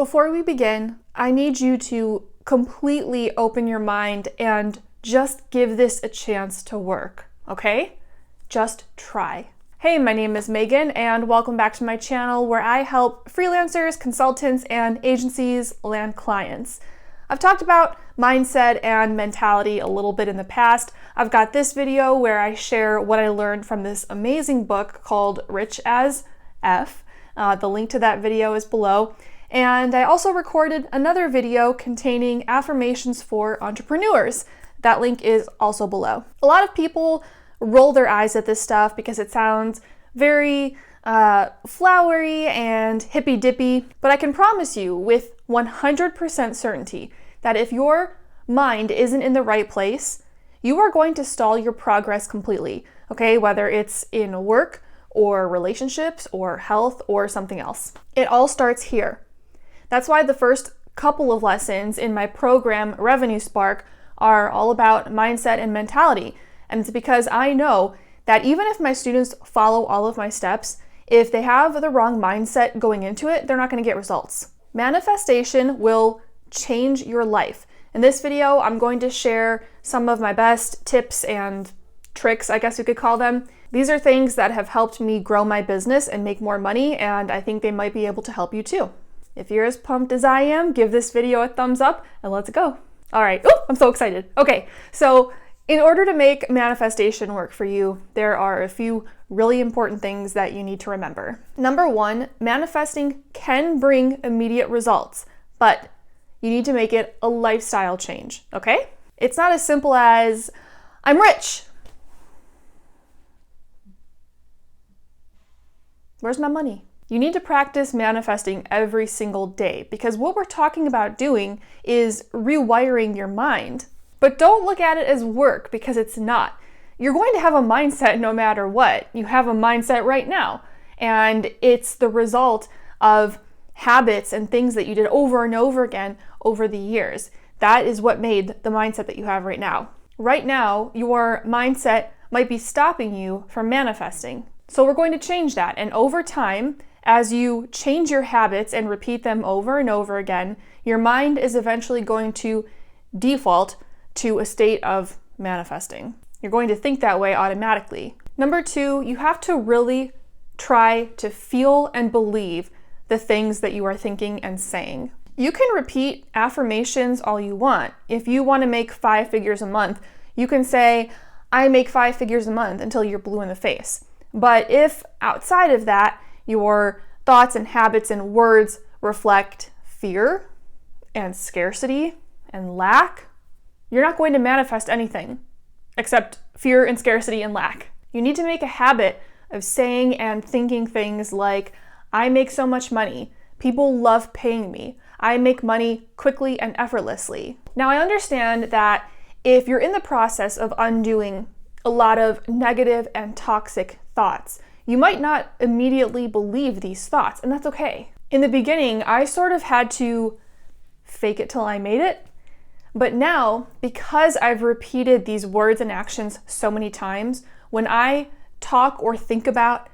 Before we begin, I need you to completely open your mind and just give this a chance to work, okay? Just try. Hey, my name is Megan, and welcome back to my channel where I help freelancers, consultants, and agencies land clients. I've talked about mindset and mentality a little bit in the past. I've got this video where I share what I learned from this amazing book called Rich as F. The link to that video is below. And I also recorded another video containing affirmations for entrepreneurs. That link is also below. A lot of people roll their eyes at this stuff because it sounds very flowery and hippy-dippy, but I can promise you with 100% certainty that if your mind isn't in the right place, you are going to stall your progress completely, okay? Whether it's in work or relationships or health or something else. It all starts here. That's why the first couple of lessons in my program, Revenue Spark, are all about mindset and mentality. And it's because I know that even if my students follow all of my steps, if they have the wrong mindset going into it, they're not going to get results. Manifestation will change your life. In this video, I'm going to share some of my best tips and tricks, I guess you could call them. These are things that have helped me grow my business and make more money, and I think they might be able to help you too. If you're as pumped as I am, give this video a thumbs up and let's go. All right. Oh, I'm so excited. Okay, so in order to make manifestation work for you, there are a few really important things that you need to remember. Number one, manifesting can bring immediate results, but you need to make it a lifestyle change, okay? It's not as simple as, I'm rich. Where's my money? You need to practice manifesting every single day because what we're talking about doing is rewiring your mind. But don't look at it as work because it's not. You're going to have a mindset no matter what. You have a mindset right now, and it's the result of habits and things that you did over and over again over the years. That is what made the mindset that you have right now. Right now, your mindset might be stopping you from manifesting. So we're going to change that. And over time, as you change your habits and repeat them over and over again, your mind is eventually going to default to a state of manifesting. You're going to think that way automatically. Number two, you have to really try to feel and believe the things that you are thinking and saying. You can repeat affirmations all you want. If you want to make 5 figures a month, you can say, I make 5 figures a month until you're blue in the face. But if outside of that, your thoughts and habits and words reflect fear and scarcity and lack, you're not going to manifest anything except fear and scarcity and lack. You need to make a habit of saying and thinking things like, I make so much money. People love paying me. I make money quickly and effortlessly. Now, I understand that if you're in the process of undoing a lot of negative and toxic thoughts, you might not immediately believe these thoughts, and that's okay. In the beginning, I sort of had to fake it till I made it. But now, because I've repeated these words and actions so many times, when I talk or think about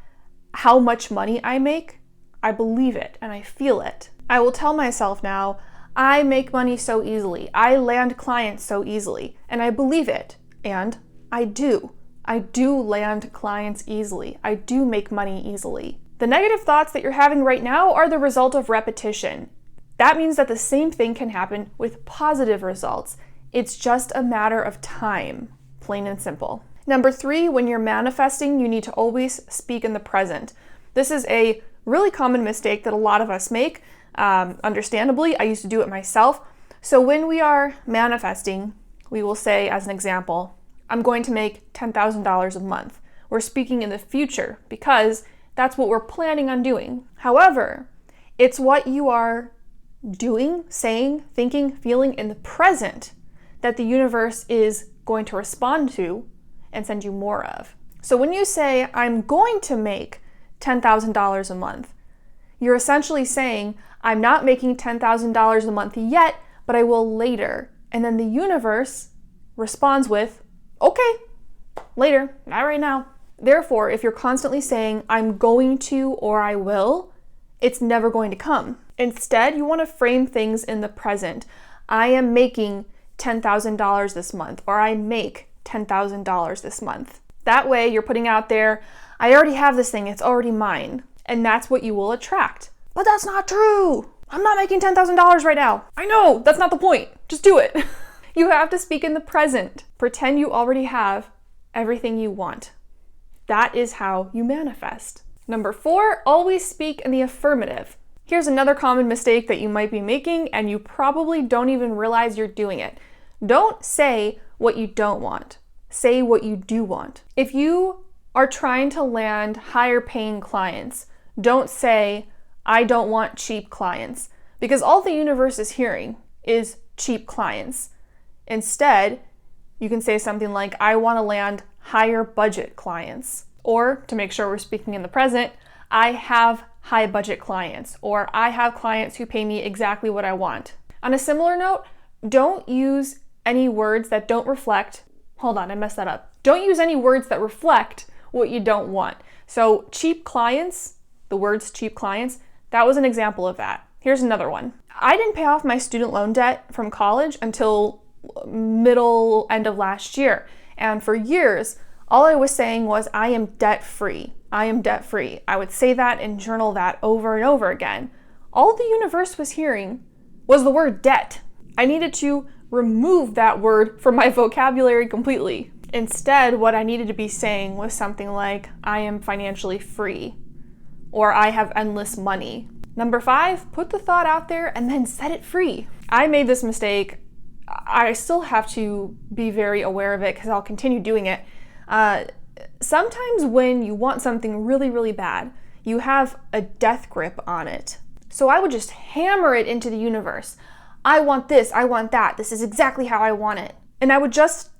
how much money I make, I believe it and I feel it. I will tell myself now, I make money so easily. I land clients so easily, and I believe it. And I do. I do land clients easily. I do make money easily. The negative thoughts that you're having right now are the result of repetition. That means that the same thing can happen with positive results. It's just a matter of time, plain and simple. Number three, when you're manifesting, you need to always speak in the present. This is a really common mistake that a lot of us make. Understandably, I used to do it myself. So when we are manifesting, we will say, as an example, I'm going to make $10,000 a month. We're speaking in the future because that's what we're planning on doing. However, it's what you are doing, saying, thinking, feeling in the present that the universe is going to respond to and send you more of. So when you say, I'm going to make $10,000 a month, you're essentially saying, I'm not making $10,000 a month yet, but I will later. And then the universe responds with, okay, later, not right now. Therefore, if you're constantly saying, I'm going to or I will, it's never going to come. Instead, you want to frame things in the present. I am making $10,000 this month, or I make $10,000 this month. That way you're putting out there, I already have this thing, it's already mine. And that's what you will attract. But that's not true. I'm not making $10,000 right now. I know, that's not the point. Just do it. You have to speak in the present. Pretend you already have everything you want. That is how you manifest. Number 4, always speak in the affirmative. Here's another common mistake that you might be making, and you probably don't even realize you're doing it. Don't say what you don't want. Say what you do want. If you are trying to land higher paying clients, don't say, I don't want cheap clients, because all the universe is hearing is cheap clients. Instead, you can say something like, I want to land higher budget clients. Or, to make sure we're speaking in the present, I have high budget clients, or I have clients who pay me exactly what I want. On a similar note, don't use any words that don't reflect, Don't use any words that reflect what you don't want. So cheap clients, the words cheap clients, that was an example of that. Here's another one. I didn't pay off my student loan debt from college until end of last year. And for years, all I was saying was, I am debt free. I am debt free. I would say that and journal that over and over again. All the universe was hearing was the word debt. I needed to remove that word from my vocabulary completely. Instead, what I needed to be saying was something like, I am financially free, or I have endless money. Number 5, put the thought out there and then set it free. I made this mistake. I still have to be very aware of it because I'll continue doing it. Sometimes when you want something really, really bad, you have a death grip on it. So I would just hammer it into the universe. I want this, I want that, this is exactly how I want it. And I would just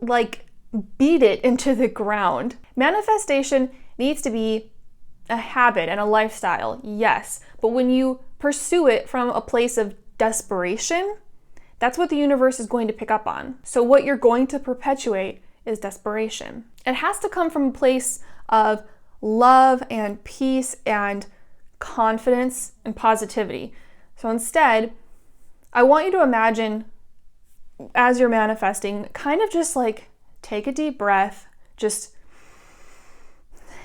beat it into the ground. Manifestation needs to be a habit and a lifestyle, yes. But when you pursue it from a place of desperation, that's what the universe is going to pick up on. So what you're going to perpetuate is desperation. It has to come from a place of love and peace and confidence and positivity. So instead, I want you to imagine, as you're manifesting, kind of just take a deep breath,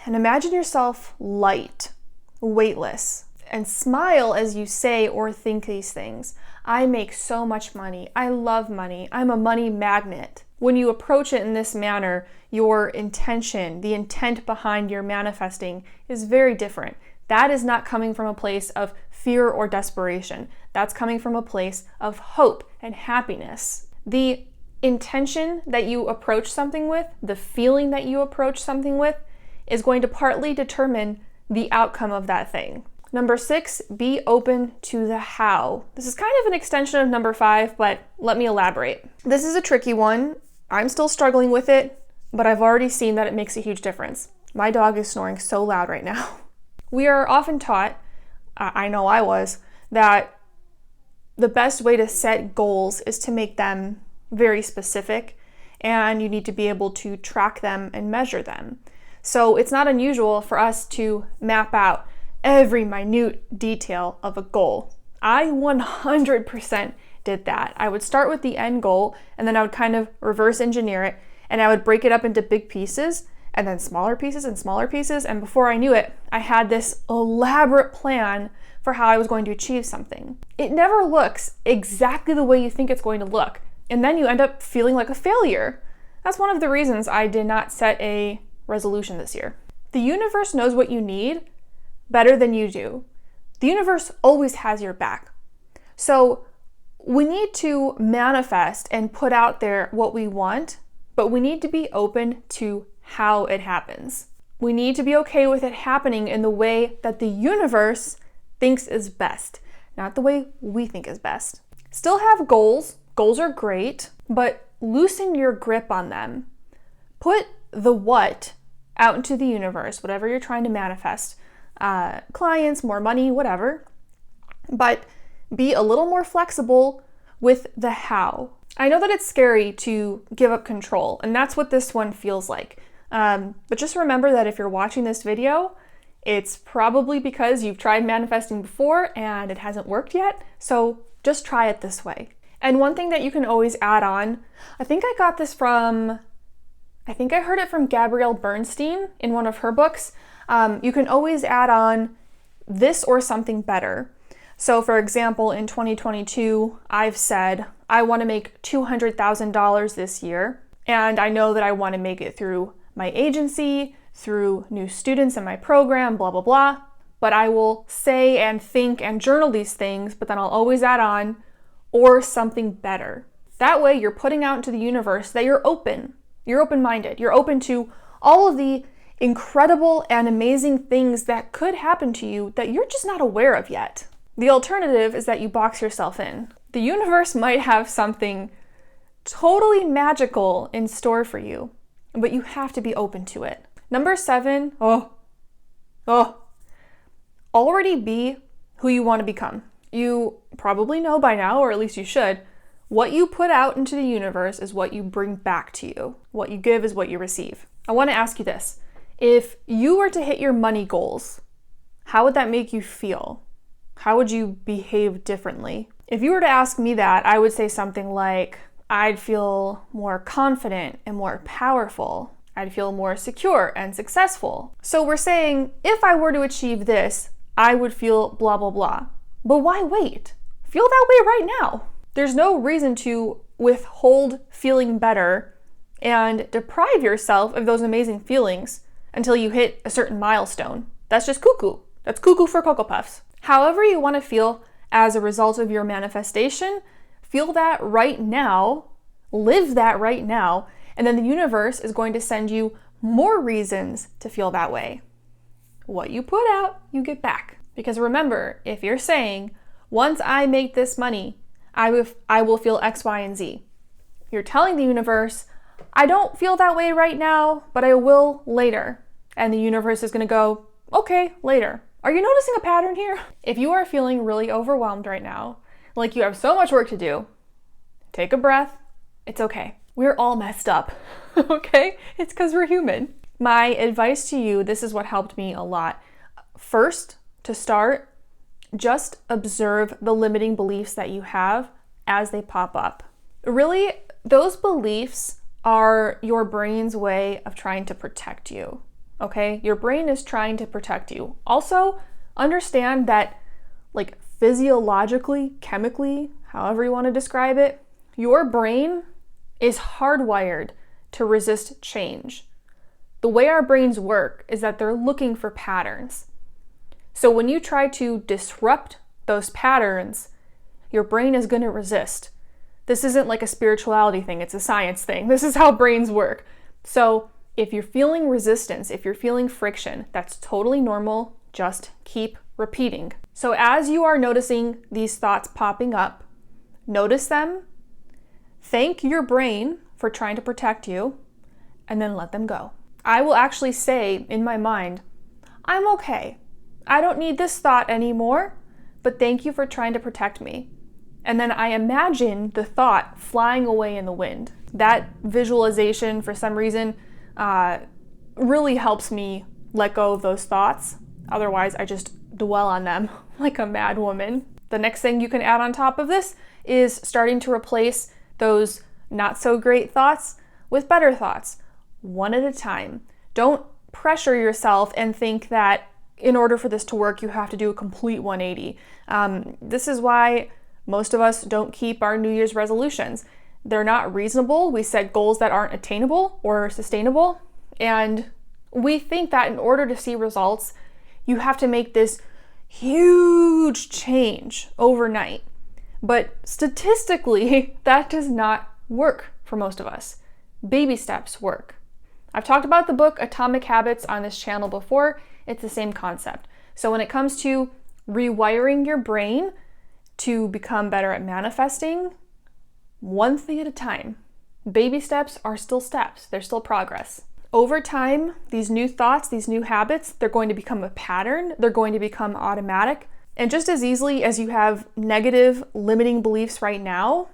and imagine yourself light, weightless, and smile as you say or think these things. I make so much money. I love money. I'm a money magnet. When you approach it in this manner, your intention, the intent behind your manifesting is very different. That is not coming from a place of fear or desperation. That's coming from a place of hope and happiness. The intention that you approach something with, the feeling that you approach something with, is going to partly determine the outcome of that thing. Number 6, be open to the how. This is kind of an extension of number 5, but let me elaborate. This is a tricky one. I'm still struggling with it, but I've already seen that it makes a huge difference. My dog is snoring so loud right now. We are often taught, I know I was, that the best way to set goals is to make them very specific, and you need to be able to track them and measure them. So it's not unusual for us to map out every minute detail of a goal. I 100% did that. I would start with the end goal, and then I would kind of reverse engineer it, and I would break it up into big pieces, and then smaller pieces and smaller pieces, and before I knew it, I had this elaborate plan for how I was going to achieve something. It never looks exactly the way you think it's going to look, and then you end up feeling like a failure. That's one of the reasons I did not set a resolution this year. The universe knows what you need better than you do. The universe always has your back. So we need to manifest and put out there what we want, but we need to be open to how it happens. We need to be okay with it happening in the way that the universe thinks is best, not the way we think is best. Still have goals. Goals are great, but loosen your grip on them. Put the what out into the universe, whatever you're trying to manifest. Clients, more money, whatever. But be a little more flexible with the how. I know that it's scary to give up control, and that's what this one feels like. But just remember that if you're watching this video, It's probably because you've tried manifesting before and it hasn't worked yet. So just try it this way. And one thing that you can always add on, I think I heard it from Gabrielle Bernstein in one of her books. You can always add on this or something better. So for example, in 2022, I've said, I want to make $200,000 this year. And I know that I want to make it through my agency, through new students in my program, blah, blah, blah. But I will say and think and journal these things, but then I'll always add on, or something better. That way you're putting out into the universe that you're open. You're open-minded. You're open to all of the incredible and amazing things that could happen to you that you're just not aware of yet. The alternative is that you box yourself in. The universe might have something totally magical in store for you, but you have to be open to it. Number 7, already be who you want to become. You probably know by now, or at least you should, what you put out into the universe is what you bring back to you. What you give is what you receive. I want to ask you this. If you were to hit your money goals, how would that make you feel? How would you behave differently? If you were to ask me that, I would say something like, I'd feel more confident and more powerful. I'd feel more secure and successful. So we're saying, if I were to achieve this, I would feel blah, blah, blah. But why wait? Feel that way right now. There's no reason to withhold feeling better and deprive yourself of those amazing feelings until you hit a certain milestone. That's just cuckoo. That's cuckoo for Cocoa Puffs. However you want to feel as a result of your manifestation, feel that right now, live that right now, and then the universe is going to send you more reasons to feel that way. What you put out, you get back. Because remember, if you're saying, once I make this money, I will feel X, Y, and Z. You're telling the universe, I don't feel that way right now, but I will later. And the universe is going to go, okay, later. Are you noticing a pattern here? If you are feeling really overwhelmed right now, like you have so much work to do, take a breath. It's okay. We're all messed up, okay? It's because we're human. My advice to you, this is what helped me a lot. First, to start, just observe the limiting beliefs that you have as they pop up. Really, those beliefs are your brain's way of trying to protect you, okay? Your brain is trying to protect you. Also, understand that, like, physiologically, chemically, however you want to describe it, your brain is hardwired to resist change. The way our brains work is that they're looking for patterns. So when you try to disrupt those patterns, your brain is going to resist. This isn't like a spirituality thing, it's a science thing. This is how brains work. So if you're feeling resistance, if you're feeling friction, that's totally normal. Just keep repeating. So as you are noticing these thoughts popping up, notice them, thank your brain for trying to protect you, and then let them go. I will actually say in my mind, I'm okay. I don't need this thought anymore, but thank you for trying to protect me. And then I imagine the thought flying away in the wind. That visualization, for some reason, really helps me let go of those thoughts. Otherwise, I just dwell on them like a mad woman. The next thing you can add on top of this is starting to replace those not so great thoughts with better thoughts, one at a time. Don't pressure yourself and think that in order for this to work, you have to do a complete 180. This is why most of us don't keep our New Year's resolutions. They're not reasonable. We set goals that aren't attainable or sustainable. And we think that in order to see results, you have to make this huge change overnight. But statistically, that does not work for most of us. Baby steps work. I've talked about the book Atomic Habits on this channel before. It's the same concept. So when it comes to rewiring your brain to become better at manifesting, one thing at a time. Baby steps are still steps. They're still progress. Over time, these new thoughts, these new habits, they're going to become a pattern. They're going to become automatic. And just as easily as you have negative, limiting beliefs right now,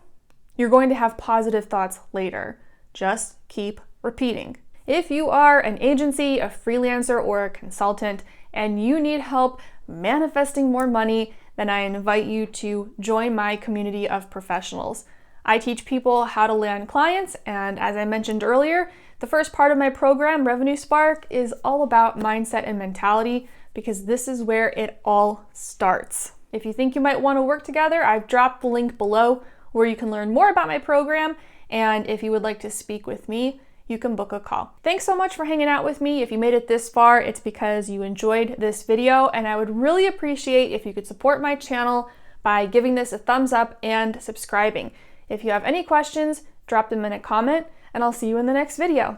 you're going to have positive thoughts later. Just keep repeating. If you are an agency, a freelancer, or a consultant, and you need help manifesting more money, then I invite you to join my community of professionals. I teach people how to land clients, and as I mentioned earlier, the first part of my program, Revenue Spark, is all about mindset and mentality because this is where it all starts. If you think you might want to work together, I've dropped the link below where you can learn more about my program, and if you would like to speak with me, you can book a call. Thanks so much for hanging out with me. If you made it this far, it's because you enjoyed this video, and I would really appreciate if you could support my channel by giving this a thumbs up and subscribing. If you have any questions, drop them in a comment, and I'll see you in the next video.